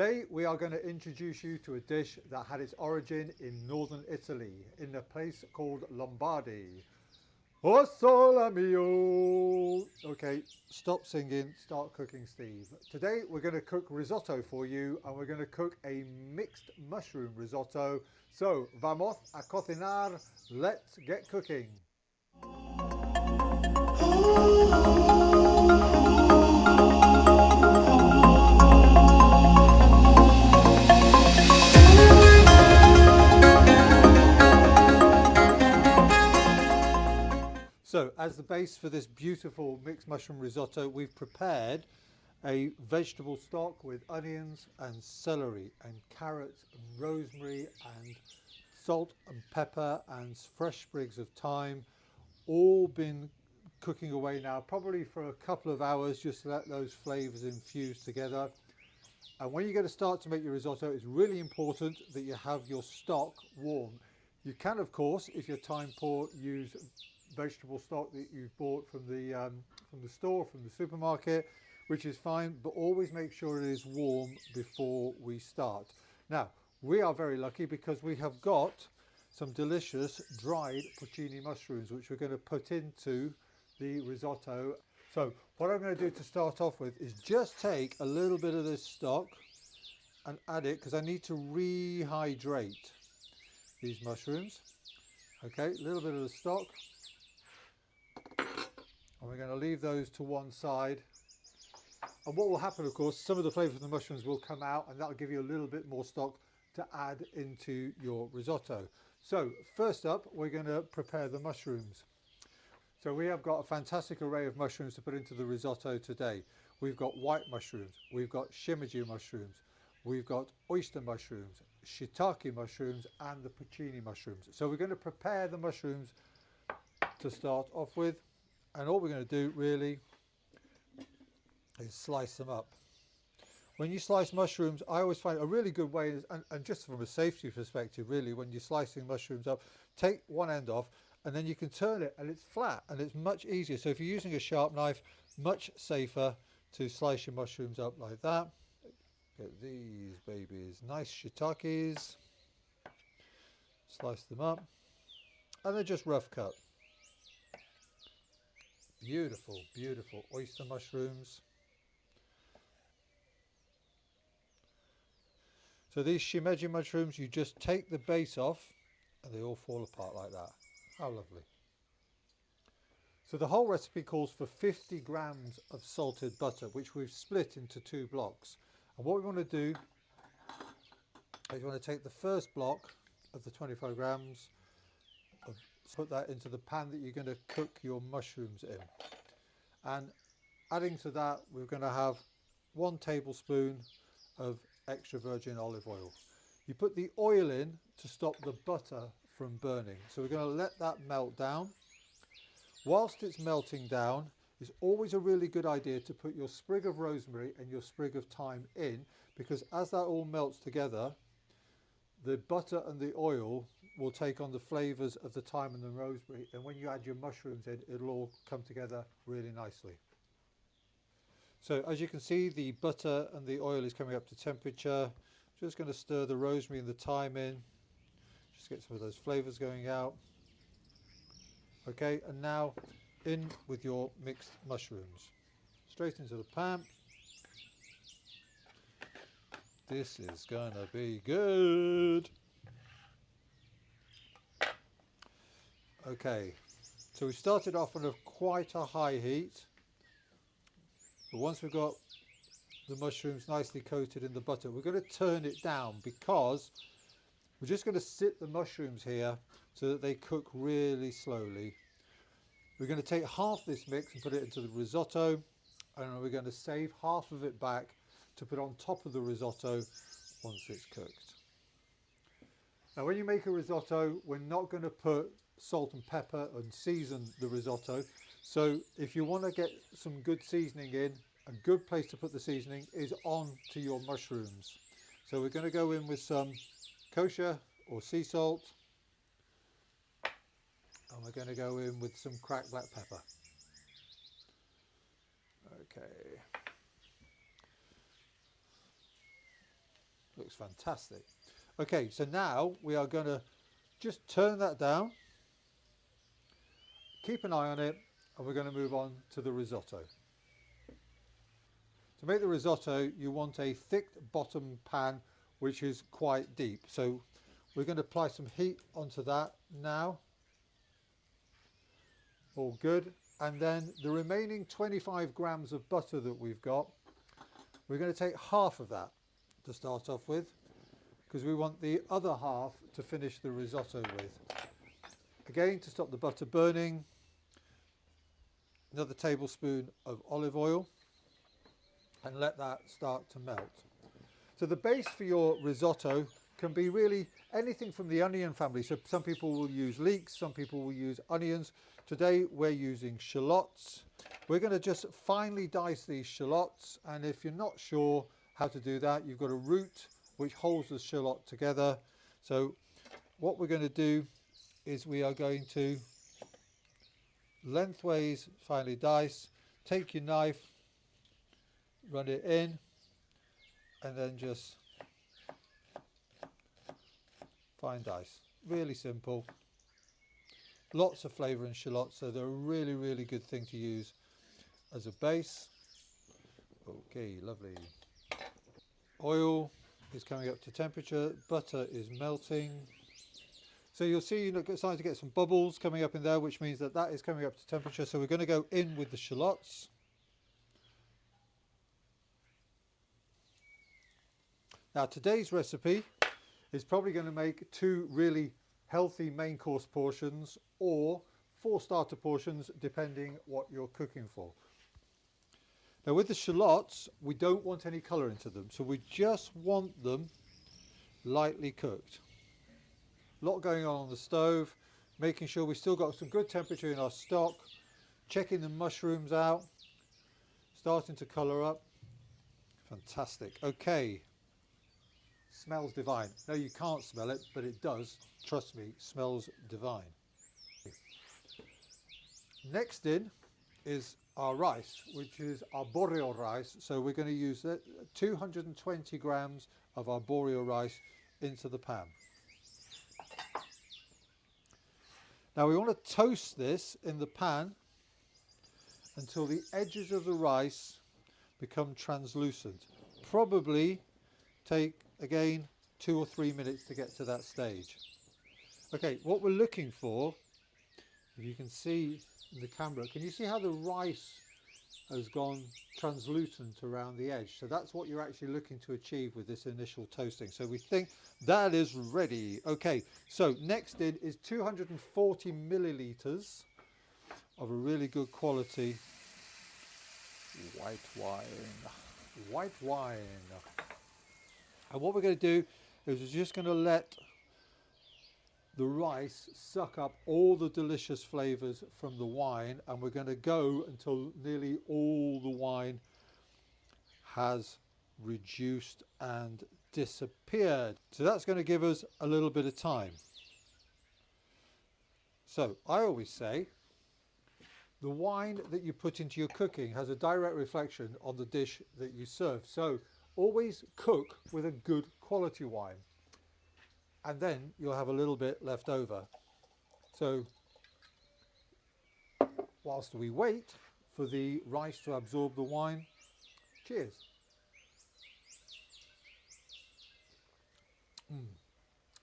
Today we are going to introduce you to a dish that had its origin in northern Italy, in a place called Lombardy. Oh sole mio! Okay, stop singing, start cooking, Steve. Today we're going to cook risotto for you, and we're going to cook a mixed mushroom risotto. So, vamos a cocinar, let's get cooking. So, as the base for this beautiful mixed mushroom risotto, we've prepared a vegetable stock with onions and celery and carrots and rosemary and salt and pepper and fresh sprigs of thyme, all been cooking away now, probably for a couple of hours, just to let those flavours infuse together. And when you're going to start to make your risotto, it's really important that you have your stock warm. You can, of course, if you're time poor, use vegetable stock that you've bought from the store, from the supermarket, which is fine, but always make sure it is warm before we start. Now, we are very lucky because we have got some delicious dried porcini mushrooms, which we're going to put into the risotto. So what I'm going to do to start off with is just take a little bit of this stock and add it, because I need to rehydrate these mushrooms. Okay, a little bit of the stock. And we're going to leave those to one side. And what will happen, of course, some of the flavour of the mushrooms will come out, and that'll give you a little bit more stock to add into your risotto. So first up, we're going to prepare the mushrooms. So we have got a fantastic array of mushrooms to put into the risotto today. We've got white mushrooms, we've got shimiji mushrooms, we've got oyster mushrooms, shiitake mushrooms, and the porcini mushrooms. So we're going to prepare the mushrooms to start off with. And all we're going to do really is slice them up. When you slice mushrooms, I always find a really good way, and just from a safety perspective really, when you're slicing mushrooms up, take one end off and then you can turn it and it's flat and it's much easier. So if you're using a sharp knife, much safer to slice your mushrooms up like that. Get these babies, nice shiitakes, slice them up, and they're just rough cut. Beautiful, beautiful oyster mushrooms. So these shimeji mushrooms, you just take the base off and they all fall apart like that. How lovely. So the whole recipe calls for 50 grams of salted butter, which we've split into 2 blocks. And what we want to do is we want to take the first block of the 25 grams of, put that into the pan that you're going to cook your mushrooms in. And adding to that, we're going to have 1 tablespoon of extra virgin olive oil. You put the oil in to stop the butter from burning. So we're going to let that melt down. Whilst it's melting down, it's always a really good idea to put your sprig of rosemary and your sprig of thyme in, because as that all melts together, the butter and the oil will take on the flavours of the thyme and the rosemary, and when you add your mushrooms in, it'll all come together really nicely. So as you can see, the butter and the oil is coming up to temperature. Just going to stir the rosemary and the thyme in, just get some of those flavours going out. Okay, and now in with your mixed mushrooms, straight into the pan. This is gonna be good. Okay, so we started off on quite a high heat, but once we've got the mushrooms nicely coated in the butter, we're going to turn it down, because we're just going to sit the mushrooms here so that they cook really slowly. We're going to take half this mix and put it into the risotto, and we're going to save half of it back to put on top of the risotto once it's cooked. Now when you make a risotto, we're not going to put salt and pepper and season the risotto. So if you want to get some good seasoning in, a good place to put the seasoning is on to your mushrooms. So we're going to go in with some kosher or sea salt, and we're going to go in with some cracked black pepper. Okay. Looks fantastic. Okay, so now we are going to just turn that down, keep an eye on it, and we're going to move on to the risotto. To make the risotto, you want a thick bottom pan which is quite deep. So we're going to apply some heat onto that now. All good. And then the remaining 25 grams of butter that we've got, we're going to take half of that to start off with, because we want the other half to finish the risotto with. Again, to stop the butter burning, another tablespoon of olive oil, and let that start to melt. So the base for your risotto can be really anything from the onion family. So some people will use leeks, some people will use onions. Today we're using shallots. We're going to just finely dice these shallots, and if you're not sure how to do that, you've got a root which holds the shallot together. So what we're going to do is we are going to lengthways finely dice, take your knife, run it in, and then just fine dice. Really simple. Lots of flavour in shallots, so they're a really, really good thing to use as a base. Okay, lovely. Oil is coming up to temperature, butter is melting. So you'll see you're starting to get some bubbles coming up in there, which means that that is coming up to temperature. So we're going to go in with the shallots. Now today's recipe is probably going to make 2 really healthy main course portions or 4 starter portions, depending what you're cooking for. Now with the shallots, we don't want any colour into them, so we just want them lightly cooked. A lot going on the stove, making sure we've still got some good temperature in our stock, checking the mushrooms out, starting to colour up. Fantastic. Okay. Smells divine. No, you can't smell it, but it does. Trust me, smells divine. Next in is our rice, which is Arborio rice. So we're going to use 220 grams of Arborio rice into the pan. Now we want to toast this in the pan until the edges of the rice become translucent. Probably take, again, 2 or 3 minutes to get to that stage. Okay, what we're looking for, if you can see in the camera, can you see how the rice has gone translucent around the edge? So that's what you're actually looking to achieve with this initial toasting. So we think that is ready. Okay, so next in is 240 millilitres of a really good quality white wine. White wine. And what we're going to do is we're just going to let the rice suck up all the delicious flavours from the wine, and we're going to go until nearly all the wine has reduced and disappeared. So that's going to give us a little bit of time. So I always say the wine that you put into your cooking has a direct reflection on the dish that you serve. So always cook with a good quality wine, and then you'll have a little bit left over. So whilst we wait for the rice to absorb the wine, cheers.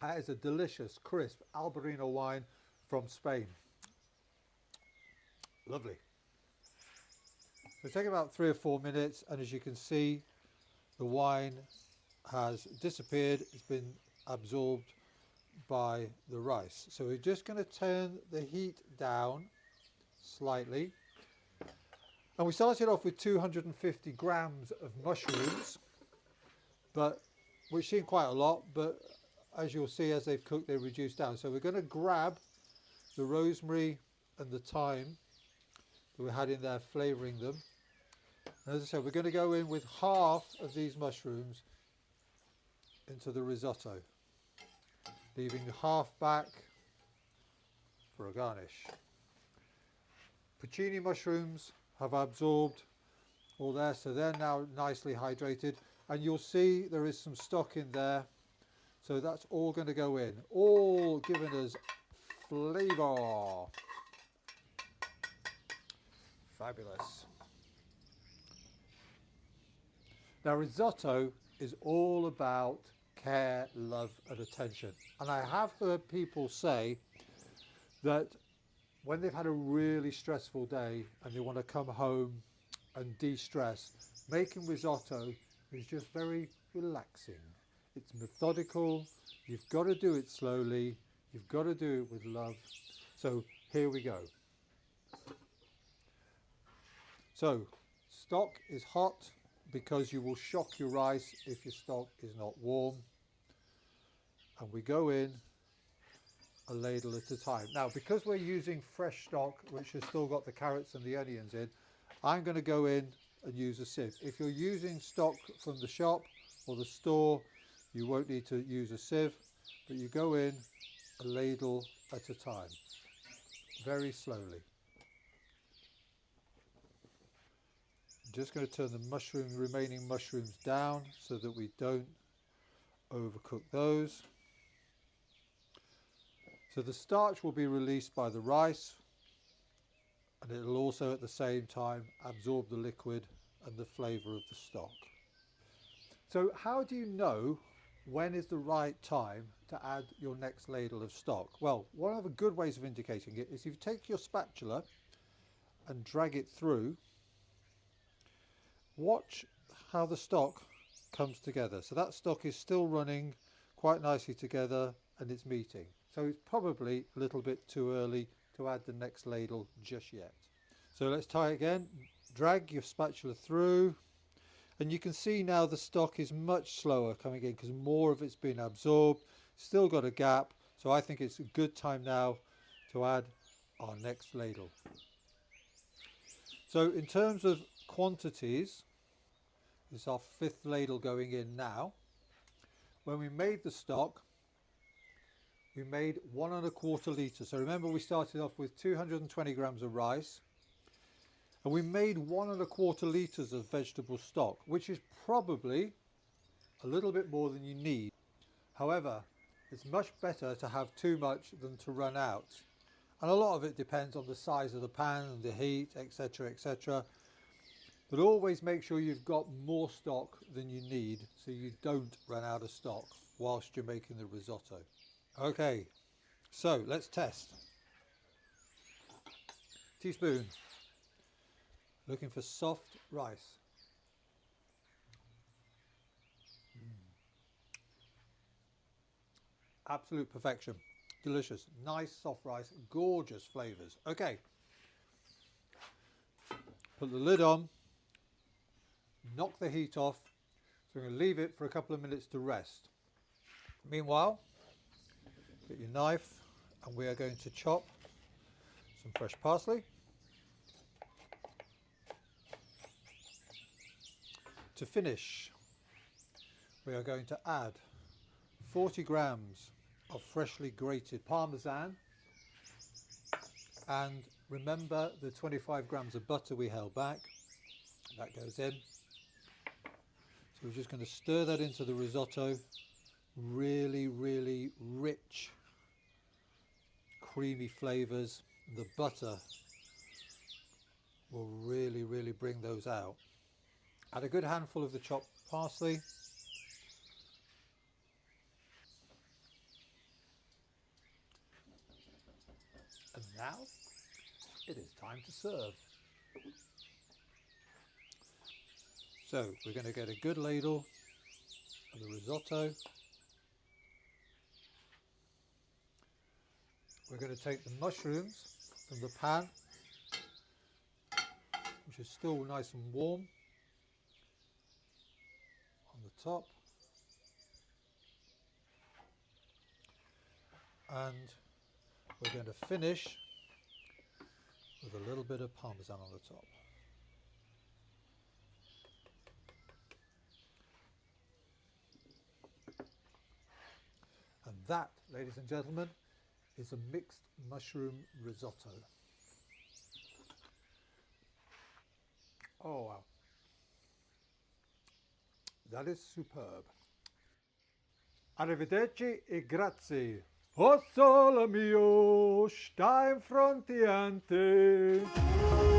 That is a delicious, crisp Arborio wine from Spain. Lovely. So take about 3 or 4 minutes, and as you can see, the wine has disappeared. It's been absorbed by the rice. So we're just going to turn the heat down slightly. And we started off with 250 grams of mushrooms, which seem quite a lot, but as you'll see, as they've cooked, they've reduced down. So we're going to grab the rosemary and the thyme that we had in there, flavouring them. And as I said, we're going to go in with half of these mushrooms into the risotto, leaving half back for a garnish. Porcini mushrooms have absorbed all there, so they're now nicely hydrated. and you'll see there is some stock in there. So that's all going to go in, all giving us flavour. Fabulous. Now risotto is all about care, love and attention. And I have heard people say that when they've had a really stressful day and they want to come home and de-stress, making risotto is just very relaxing. It's methodical, you've got to do it slowly, you've got to do it with love. So here we go. So stock is hot because you will shock your rice if your stock is not warm. And we go in a ladle at a time. Now, because we're using fresh stock, which has still got the carrots and the onions in, I'm going to go in and use a sieve. If you're using stock from the shop or the store, you won't need to use a sieve, but you go in a ladle at a time, very slowly. I'm just going to turn the remaining mushrooms down so that we don't overcook those. So the starch will be released by the rice, and it'll also at the same time absorb the liquid and the flavour of the stock. So how do you know when is the right time to add your next ladle of stock? Well, one of the good ways of indicating it is if you take your spatula and drag it through, watch how the stock comes together. So that stock is still running quite nicely together and it's meeting. So it's probably a little bit too early to add the next ladle just yet. So let's try again. Drag your spatula through, and you can see now the stock is much slower coming in because more of it's been absorbed. Still got a gap, so I think it's a good time now to add our next ladle. So in terms of quantities, this is our 5th ladle going in now. When we made the stock, we made 1¼ litre. So remember, we started off with 220 grams of rice, and we made 1¼ litres of vegetable stock, which is probably a little bit more than you need. However, it's much better to have too much than to run out. And a lot of it depends on the size of the pan and the heat, etc., etc. But always make sure you've got more stock than you need so you don't run out of stock whilst you're making the risotto. Okay, so let's test. Teaspoon. Looking for soft rice. Absolute perfection. Delicious. Nice soft rice. Gorgeous flavours. Okay. Put the lid on. Knock the heat off. So we're going to leave it for a couple of minutes to rest. Meanwhile, get your knife and we are going to chop some fresh parsley. To finish, we are going to add 40 grams of freshly grated Parmesan, and remember the 25 grams of butter we held back. That goes in. So we're just going to stir that into the risotto. Really, really rich, creamy flavours. The butter will really, really bring those out. Add a good handful of the chopped parsley. And now it is time to serve. So we're going to get a good ladle of the risotto. We're going to take the mushrooms from the pan, which is still nice and warm, on the top, and we're going to finish with a little bit of Parmesan on the top. And that, ladies and gentlemen, is a mixed mushroom risotto. Oh wow. That is superb. Arrivederci e grazie. O sole mio, sta in fronte a te.